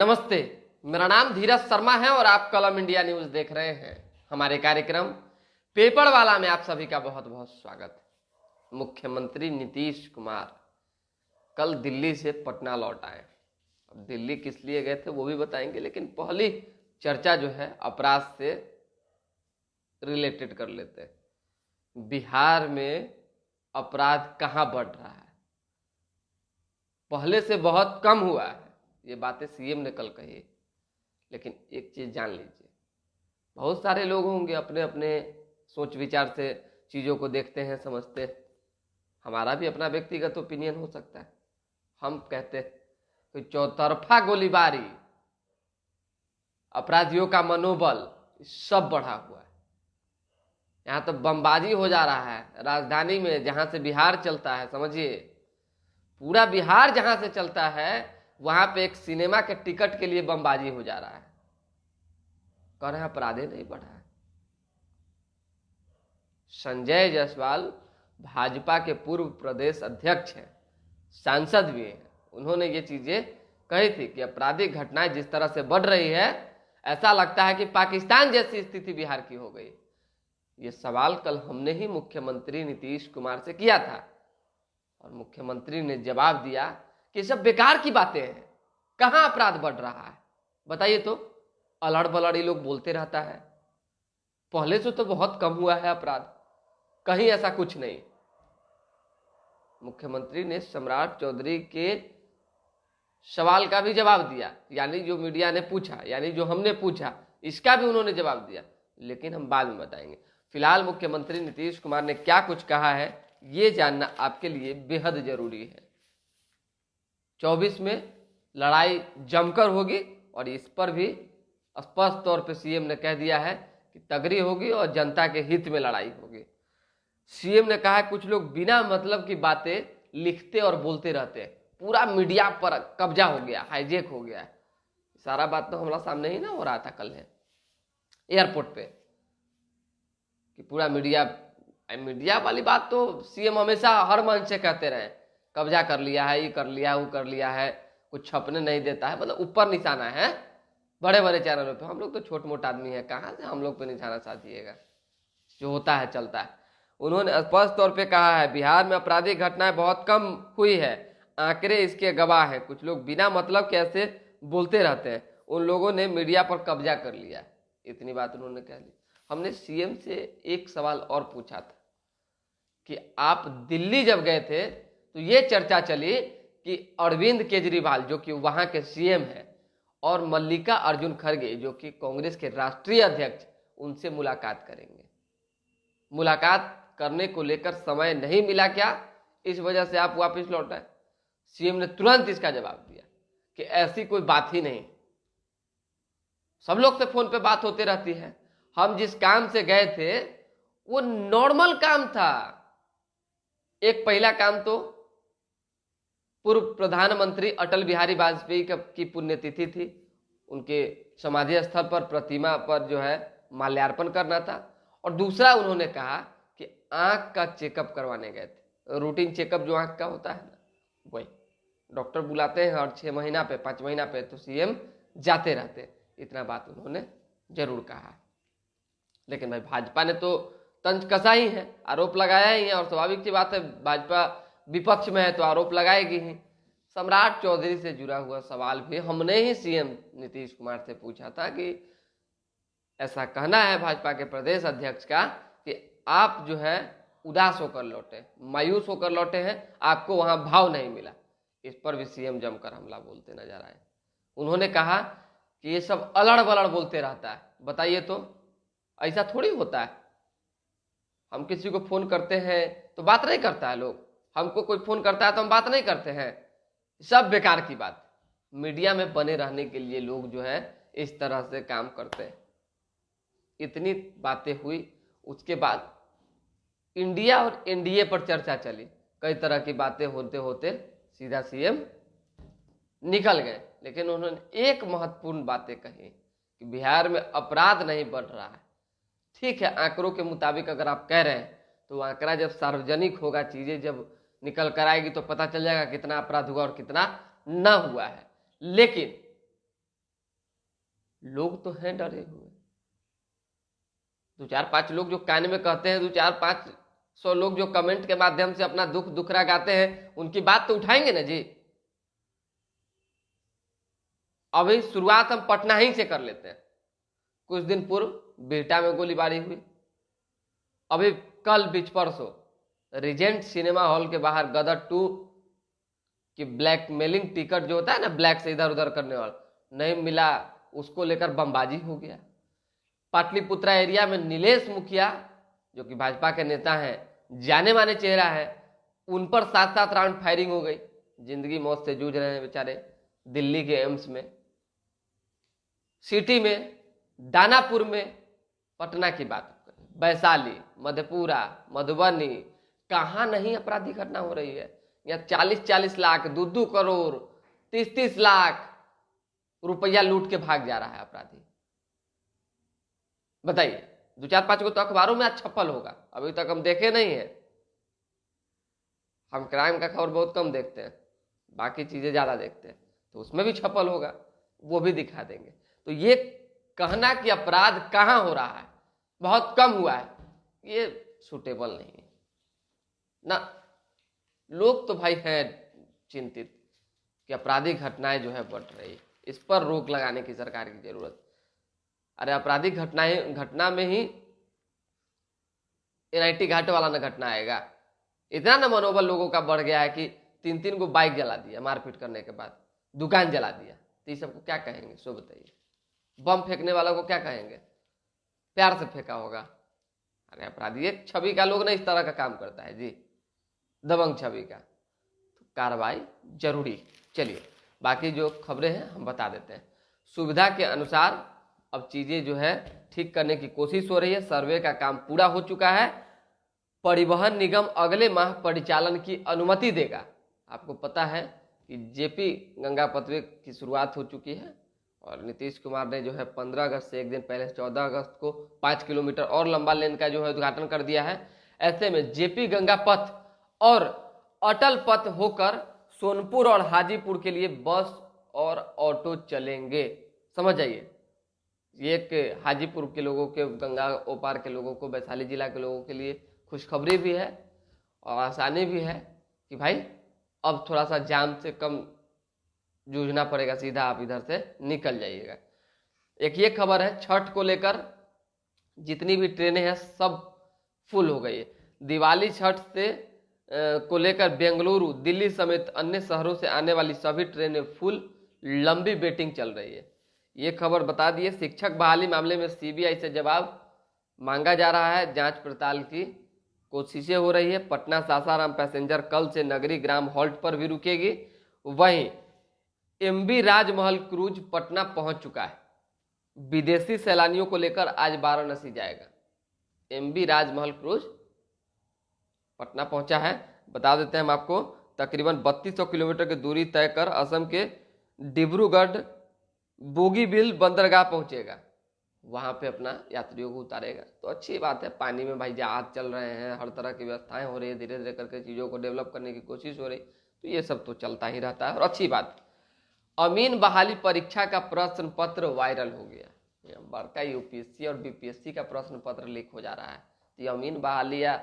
नमस्ते, मेरा नाम धीरज शर्मा है और आप कलम इंडिया न्यूज देख रहे हैं। हमारे कार्यक्रम पेपर वाला में आप सभी का बहुत बहुत स्वागत है। मुख्यमंत्री नीतीश कुमार कल दिल्ली से पटना लौट आए। अब दिल्ली किस लिए गए थे वो भी बताएंगे, लेकिन पहली चर्चा जो है अपराध से रिलेटेड कर लेते हैं। बिहार में अपराध कहाँ बढ़ रहा है? पहले से बहुत कम हुआ है, ये बातें सीएम ने कल कही। लेकिन एक चीज जान लीजिए, बहुत सारे लोग होंगे अपने अपने सोच विचार से चीजों को देखते हैं, समझते हैं। हमारा भी अपना व्यक्तिगत ओपिनियन हो सकता है। हम कहते हैं कि चौतरफा गोलीबारी, अपराधियों का मनोबल सब बढ़ा हुआ है। यहाँ तो बमबाजी हो जा रहा है राजधानी में, जहां से बिहार चलता है। समझिए, पूरा बिहार जहां से चलता है वहां पे एक सिनेमा के टिकट के लिए बमबाजी हो जा रहा है। कह रहे हैं अपराध नहीं बढ़ा है। संजय जायसवाल भाजपा के पूर्व प्रदेश अध्यक्ष हैं, सांसद भी हैं। उन्होंने ये चीजें कही थी कि आपराधिक घटनाएं जिस तरह से बढ़ रही है, ऐसा लगता है कि पाकिस्तान जैसी स्थिति बिहार की हो गई। ये सवाल कल हमने ही मुख्यमंत्री नीतीश कुमार से किया था और मुख्यमंत्री ने जवाब दिया कि सब बेकार की बातें हैं। कहां अपराध बढ़ रहा है बताइए तो? अलड़ बलड़ ये लोग बोलते रहता है। पहले से तो बहुत कम हुआ है अपराध, कहीं ऐसा कुछ नहीं। मुख्यमंत्री ने सम्राट चौधरी के सवाल का भी जवाब दिया, यानी जो मीडिया ने पूछा, यानी जो हमने पूछा, इसका भी उन्होंने जवाब दिया। लेकिन हम बाद में बताएंगे। फिलहाल मुख्यमंत्री नीतीश कुमार ने क्या कुछ कहा है ये जानना आपके लिए बेहद जरूरी है। 24 में लड़ाई जमकर होगी और इस पर भी स्पष्ट तौर पे सीएम ने कह दिया है कि तगड़ी होगी और जनता के हित में लड़ाई होगी। सीएम ने कहा है कुछ लोग बिना मतलब की बातें लिखते और बोलते रहते हैं, पूरा मीडिया पर कब्जा हो गया, हाईजेक हो गया। सारा बात तो हमारा सामने ही ना हो रहा था कल है एयरपोर्ट पे कि पूरा मीडिया वाली बात तो सीएम हमेशा हर मंच से कहते रहे, कब्जा कर लिया है, ये कर लिया, वो कर लिया है, कुछ छपने नहीं देता है, मतलब ऊपर निशाना है बड़े बड़े चैनलों पे। हम लोग तो छोट मोट आदमी है, कहाँ से हम लोग पे निशाना साधिएगा? जो होता है चलता है। उन्होंने स्पष्ट तौर पे कहा है बिहार में आपराधिक घटनाएं बहुत कम हुई है, आंकड़े इसके गवाह है। कुछ लोग बिना मतलब के ऐसे बोलते रहते हैं, उन लोगों ने मीडिया पर कब्जा कर लिया। इतनी बात उन्होंने कह ली। हमने सीएम से एक सवाल और पूछा था कि आप दिल्ली जब गए थे तो ये चर्चा चली कि अरविंद केजरीवाल जो कि वहां के सीएम हैं और मल्लिका अर्जुन खड़गे जो कि कांग्रेस के राष्ट्रीय अध्यक्ष, उनसे मुलाकात करेंगे। मुलाकात करने को लेकर समय नहीं मिला क्या, इस वजह से आप वापस लौट आए? सीएम ने तुरंत इसका जवाब दिया कि ऐसी कोई बात ही नहीं। सब लोग से फोन पे बात होते रहती है। हम जिस काम से गए थे वो नॉर्मल काम था। एक पहला काम तो पूर्व प्रधानमंत्री अटल बिहारी वाजपेयी की पुण्यतिथि थी, उनके समाधि स्थल पर प्रतिमा पर जो है माल्यार्पण करना था। और दूसरा उन्होंने कहा कि आंख का चेकअप करवाने गए थे, रूटीन चेकअप जो आंख का होता है ना, वही डॉक्टर बुलाते हैं हर 6 महीना पे, 5 महीना पे, तो सीएम जाते रहते हैं। इतना बात उन्होंने जरूर कहा। लेकिन भाई भाजपा ने तो तंज कसा ही है, आरोप लगाया ही है, और स्वाभाविक सी बात है, भाजपा विपक्ष में है तो आरोप लगाएगी ही। सम्राट चौधरी से जुड़ा हुआ सवाल भी हमने ही सीएम नीतीश कुमार से पूछा था कि ऐसा कहना है भाजपा के प्रदेश अध्यक्ष का कि आप जो है उदास होकर लौटे, मायूस होकर लौटे हैं, आपको वहां भाव नहीं मिला। इस पर भी सीएम जमकर हमला बोलते नजर आए। उन्होंने कहा कि ये सब अलड़ बलड़ बोलते रहता है। बताइए तो, ऐसा थोड़ी होता है। हम किसी को फोन करते हैं तो बात नहीं करता है लोग, हमको कोई फोन करता है तो हम बात नहीं करते हैं। सब बेकार की बात। मीडिया में बने रहने के लिए लोग जो है इस तरह से काम करते हैं। इतनी बातें हुई, उसके बाद इंडिया और एनडीए पर चर्चा चली। कई तरह की बातें होते होते सीधा सीएम निकल गए। लेकिन उन्होंने एक महत्वपूर्ण बातें कही कि बिहार में अपराध नहीं बढ़ रहा है। ठीक है, आंकड़ों के मुताबिक अगर आप कह रहे हैं तो आंकड़ा जब सार्वजनिक होगा, चीजें जब निकल कर आएगी तो पता चल जाएगा कितना अपराध हुआ और कितना ना हुआ है। लेकिन लोग तो हैं डरे हुए। 2-4-5 लोग जो कान में कहते हैं, 2-4-500 लोग जो कमेंट के माध्यम से अपना दुख दुखरा गाते हैं, उनकी बात तो उठाएंगे ना जी। अभी शुरुआत हम पटना ही से कर लेते हैं। कुछ दिन पूर्व बिहटा में गोलीबारी हुई। अभी कल बीच परसों रीजेंट सिनेमा हॉल के बाहर गदर 2 की ब्लैकमेलिंग टिकट जो होता है ना, ब्लैक से इधर उधर करने वाला, नहीं मिला, उसको लेकर बमबाजी हो गया। पाटलिपुत्रा एरिया में नीलेश मुखिया जो कि भाजपा के नेता हैं, जाने माने चेहरा है, उन पर 7-7 राउंड फायरिंग हो गई। जिंदगी मौत से जूझ रहे हैं बेचारे दिल्ली के एम्स में। सिटी में, दानापुर में, पटना की बात, वैशाली, मधेपुरा, मधुबनी, कहां नहीं अपराधी घटना हो रही है। यहाँ 40-40 लाख, 2-2 करोड़, 30-30 लाख रुपया लूट के भाग जा रहा है अपराधी। बताइए, 2-4-5 को तो अखबारों में आज छपल होगा, अभी तक हम देखे नहीं है। हम क्राइम का खबर बहुत कम देखते हैं, बाकी चीजें ज्यादा देखते हैं, तो उसमें भी छपल होगा, वो भी दिखा देंगे। तो ये कहना कि अपराध कहां हो रहा है, बहुत कम हुआ है, ये सुटेबल नहीं है ना। लोग तो भाई हैं चिंतित कि आपराधिक घटनाएं जो है बढ़ रही है, इस पर रोक लगाने की सरकार की जरूरत। अरे आपराधिक घटना में ही NIT घाट वाला ना घटना आएगा। इतना ना मनोबल लोगों का बढ़ गया है कि 3-3 को बाइक जला दिया मारपीट करने के बाद, दुकान जला दिया, तो ये सबको क्या कहेंगे सो बताइए। बम फेंकने वाला को क्या कहेंगे, प्यार से फेंका होगा। अरे अपराधी एक छवि का लोग ना इस तरह का काम करता है जी, दबंग छवि का, तो कार्रवाई जरूरी। चलिए बाकी जो खबरें हैं हम बता देते हैं। सुविधा के अनुसार अब चीजें जो है ठीक करने की कोशिश हो रही है। सर्वे का काम पूरा हो चुका है। परिवहन निगम अगले माह परिचालन की अनुमति देगा। आपको पता है कि JP गंगा पथवे की शुरुआत हो चुकी है और नीतीश कुमार ने जो है 15 अगस्त से एक दिन पहले 14 अगस्त को 5 किलोमीटर और लंबा लेन का जो है उद्घाटन कर दिया है। ऐसे में JP गंगा पथ और अटल पथ होकर सोनपुर और हाजीपुर के लिए बस और ऑटो चलेंगे। समझ जाइए, ये एक हाजीपुर के लोगों के, गंगा ओपार के लोगों को, वैशाली जिला के लोगों के लिए खुशखबरी भी है और आसानी भी है कि भाई अब थोड़ा सा जाम से कम जूझना पड़ेगा, सीधा आप इधर से निकल जाइएगा। एक ये खबर है, छठ को लेकर जितनी भी ट्रेनें हैं सब फुल हो गई है। दिवाली छठ से को लेकर बेंगलुरु, दिल्ली समेत अन्य शहरों से आने वाली सभी ट्रेनें फुल, लंबी वेटिंग चल रही है। ये खबर बता दिए। शिक्षक बहाली मामले में CBI से जवाब मांगा जा रहा है, जांच पड़ताल की कोशिशें हो रही है। पटना सासाराम पैसेंजर कल से नगरी ग्राम हॉल्ट पर भी रुकेगी। वहीं MB राजमहल क्रूज पटना पहुंच चुका है। विदेशी सैलानियों को लेकर आज वाराणसी जाएगा। MB राजमहल क्रूज पटना पहुंचा है। बता देते हैं हम आपको, तकरीबन 3200 किलोमीटर की दूरी तय कर असम के डिब्रूगढ़ बोगीबिल बंदरगाह पहुंचेगा, वहां पे अपना यात्रियों को उतारेगा। तो अच्छी बात है, पानी में भाई जहाज चल रहे हैं, हर तरह की व्यवस्थाएं हो रही है, धीरे धीरे करके चीज़ों को डेवलप करने की कोशिश हो रही, तो ये सब तो चलता ही रहता है और अच्छी बात। अमीन बहाली परीक्षा का प्रश्न पत्र वायरल हो गया। बड़का UPSC और BPSC का प्रश्न पत्र लीक हो जा रहा है। तो अमीन बहाली या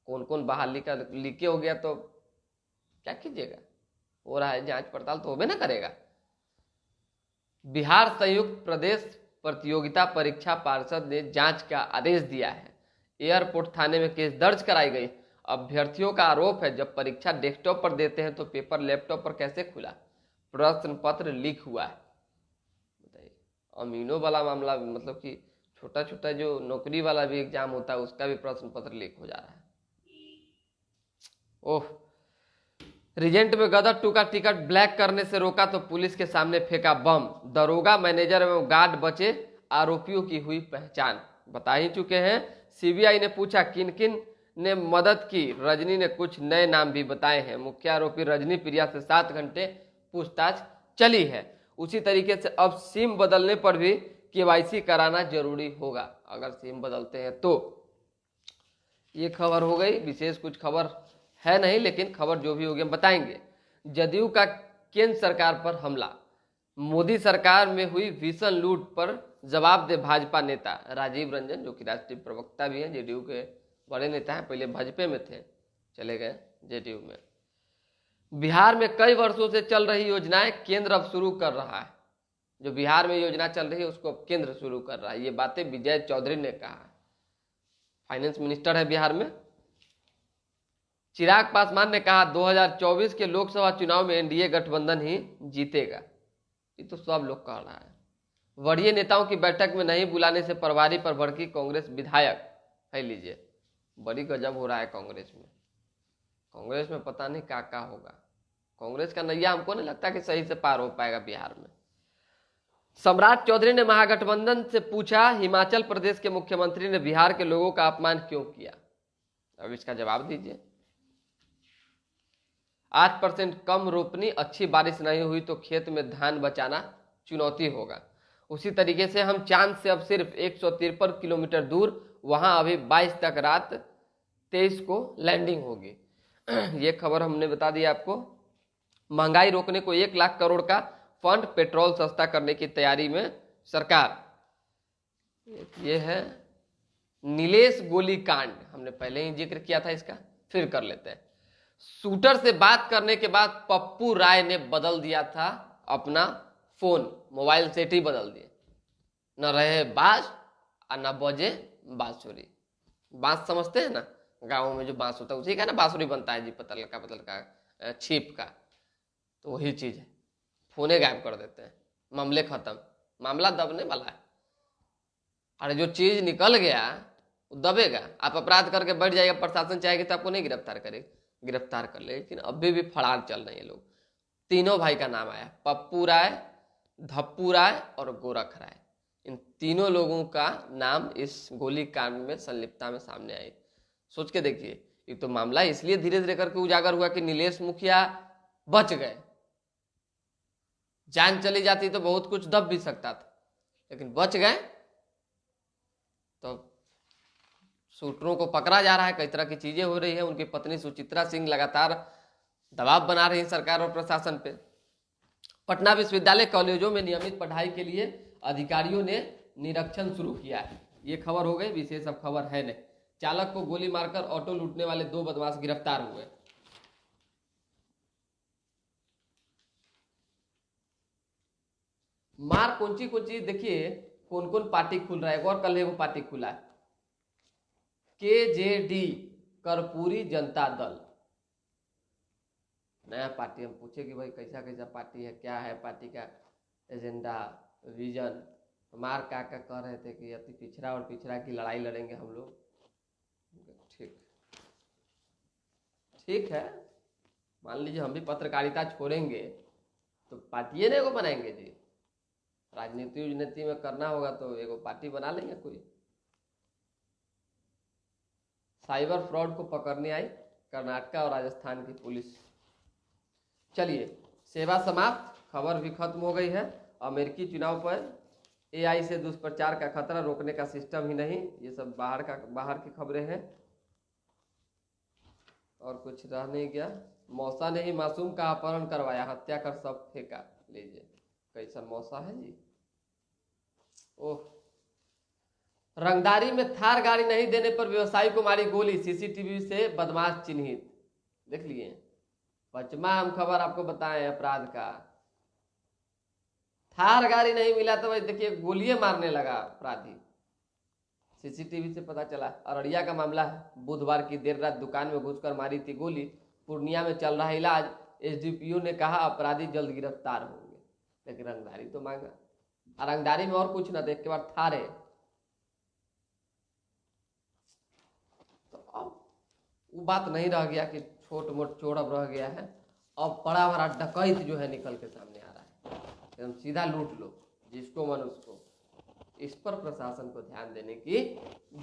कौन कौन बहाली का लीक हो गया तो क्या कीजिएगा, हो रहा है, जांच पड़ताल तो होबे ना करेगा। बिहार संयुक्त प्रदेश प्रतियोगिता परीक्षा पार्षद ने जांच का आदेश दिया है। एयरपोर्ट थाने में केस दर्ज कराई गई। अभ्यर्थियों का आरोप है जब परीक्षा डेस्कटॉप पर देते हैं तो पेपर लैपटॉप पर कैसे खुला, प्रश्न पत्र लीक हुआ है। बताइए, अमीनों वाला मामला, मतलब कि छोटा छोटा जो नौकरी वाला भी एग्जाम होता है उसका भी प्रश्न पत्र लीक हो जा रहा है। ओह, रीजेंट में गदर 2 का टिकट ब्लैक करने से रोका तो पुलिस के सामने फेंका बम। दरोगा, मैनेजर एवं गार्ड बचे, आरोपियों की हुई पहचान। बता ही चुके हैं। CBI ने पूछा किन किन ने मदद की, रजनी ने कुछ नए नाम भी बताए हैं। मुख्य आरोपी रजनी प्रिया से 7 घंटे पूछताछ चली है। उसी तरीके से अब सिम बदलने पर भी KYC कराना जरूरी होगा, अगर सिम बदलते हैं तो। ये खबर हो गई, विशेष कुछ खबर है नहीं, लेकिन खबर जो भी होगी हम बताएंगे। जदयू का केंद्र सरकार पर हमला, मोदी सरकार में हुई भीषण लूट पर जवाब दे भाजपा नेता। राजीव रंजन जो कि राष्ट्रीय प्रवक्ता भी हैं, जेडीयू के बड़े नेता हैं, पहले भाजपा में थे, चले गए जेडीयू में। बिहार में कई वर्षों से चल रही योजनाएं केंद्र अब शुरू कर रहा है। जो बिहार में योजना चल रही है उसको अब केंद्र शुरू कर रहा है। ये बातें विजय चौधरी ने कहा, फाइनेंस मिनिस्टर है बिहार में। चिराग पासवान ने कहा 2024 के लोकसभा चुनाव में एनडीए गठबंधन ही जीतेगा। ये तो सब लोग कह रहा है। वरीय नेताओं की बैठक में नहीं बुलाने से प्रभारी पर भड़की कांग्रेस विधायक। है लीजिए, बड़ी गजब हो रहा है कांग्रेस में। कांग्रेस में पता नहीं क्या क्या होगा। कांग्रेस का नैया हमको नहीं लगता कि सही से पार हो पाएगा बिहार में। सम्राट चौधरी ने महागठबंधन से पूछा, हिमाचल प्रदेश के मुख्यमंत्री ने बिहार के लोगों का अपमान क्यों किया? अब इसका जवाब दीजिए। 8% कम रोपनी, अच्छी बारिश नहीं हुई तो खेत में धान बचाना चुनौती होगा। उसी तरीके से हम चांद से अब सिर्फ 153 किलोमीटर दूर, वहां अभी 22 तक, रात 23 को लैंडिंग होगी। ये खबर हमने बता दी आपको। महंगाई रोकने को 1 लाख करोड़ का फंड, पेट्रोल सस्ता करने की तैयारी में सरकार। ये है नीलेश गोली कांड, हमने पहले ही जिक्र किया था इसका, फिर कर लेते हैं। शूटर से बात करने के बाद पप्पू राय ने बदल दिया था अपना फोन, मोबाइल सेट ही बदल दिए। न रहे बांस और न बजे बांसुरी। बांस समझते हैं ना, गाँव में जो बांस होता है उसी का ना बांसुरी बनता है जी, पतल का छीप का, तो वही चीज है। फोने गायब कर देते हैं, मामले खत्म, मामला दबने वाला है। अरे जो चीज निकल गया वो दबेगा। आप अपराध करके बैठ जाएगा, प्रशासन चाहेगी तो आपको नहीं गिरफ्तार करेगी, गिरफ्तार कर ले। लेकिन अभी भी फरार चल रहे हैं लोग। तीनों भाई का नाम आया, पप्पू राय, धप्पू राय और गोरख राय। इन तीनों लोगों का नाम इस गोली कांड में संलिप्तता में सामने आई। सोच के देखिए, ये तो मामला इसलिए धीरे धीरे करके उजागर हुआ कि नीलेश मुखिया बच गए। जान चली जाती तो बहुत कुछ दब भी सकता था, लेकिन बच गए। तो शूटरों को पकड़ा जा रहा है, कई तरह की चीजें हो रही है। उनकी पत्नी सुचित्रा सिंह लगातार दबाव बना रही है सरकार और प्रशासन पे। पटना विश्वविद्यालय कॉलेजों में नियमित पढ़ाई के लिए अधिकारियों ने निरीक्षण शुरू किया है। ये खबर हो गई, विशेष अब खबर है नहीं। चालक को गोली मारकर ऑटो लूटने वाले 2 बदमाश गिरफ्तार हुए। मार कौन सी देखिए, कौन कौन पार्टी खुल रहा है। और कल वो पार्टी खुला है, केजेडी, कर्पूरी जनता दल, नया पार्टी। हम पूछे कि भाई कैसा कैसा पार्टी है, क्या है पार्टी का एजेंडा, विजन। मार क्या कह रहे थे कि अति पिछड़ा और पिछड़ा की लड़ाई लड़ेंगे हम लोग। ठीक है, मान लीजिए हम भी पत्रकारिता छोड़ेंगे तो पार्टी ने को बनाएंगे जी। राजनीति में करना होगा तो एगो पार्टी बना लेंगे कोई। साइबर फ्रॉड को पकड़ने आई कर्नाटक और राजस्थान की पुलिस। चलिए, सेवा समाप्त, खबर भी खत्म हो गई है। अमेरिकी चुनाव पर एआई से दुष्प्रचार का खतरा, रोकने का सिस्टम ही नहीं। ये सब बाहर की खबरें हैं और कुछ रह नहीं गया। मौसा ने ही मासूम का अपहरण करवाया, हत्या कर सब फेंका। लीजिए, कैसा मौसा है जी। ओह, रंगदारी में थार गाड़ी नहीं देने पर व्यवसायी को मारी गोली, सीसीटीवी से बदमाश चिन्हित। देख लिए, 5वां हम खबर आपको बताएं अपराध का। थार गाड़ी नहीं मिला तो भाई देखिए गोलियां मारने लगा अपराधी। सीसीटीवी से पता चला। अररिया का मामला है, बुधवार की देर रात दुकान में घुसकर मारी थी गोली। पूर्णिया में चल रहा है इलाज। एसडीपीओ ने कहा अपराधी जल्द गिरफ्तार होंगे, लेकिन रंगदारी तो मांगा। रंगदारी में और कुछ ना, देख के बाद थार है। तो अब वो बात नहीं रह गया कि छोट मोट चोर अब रह गया है। अब बड़ा बड़ा डकैत जो है निकल के सामने आ रहा है, एकदम सीधा लूट लो जिसको मन उसको। इस पर प्रशासन को ध्यान देने की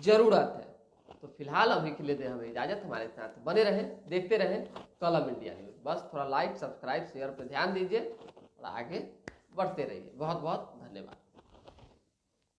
जरूरत है। तो फिलहाल अभी के लिए दे हमें इजाजत। हमारे साथ बने रहें, देखते रहें कलम इंडिया न्यूज। बस थोड़ा लाइक, सब्सक्राइब, शेयर पर ध्यान दीजिए और आगे बढ़ते रहिए। बहुत बहुत धन्यवाद।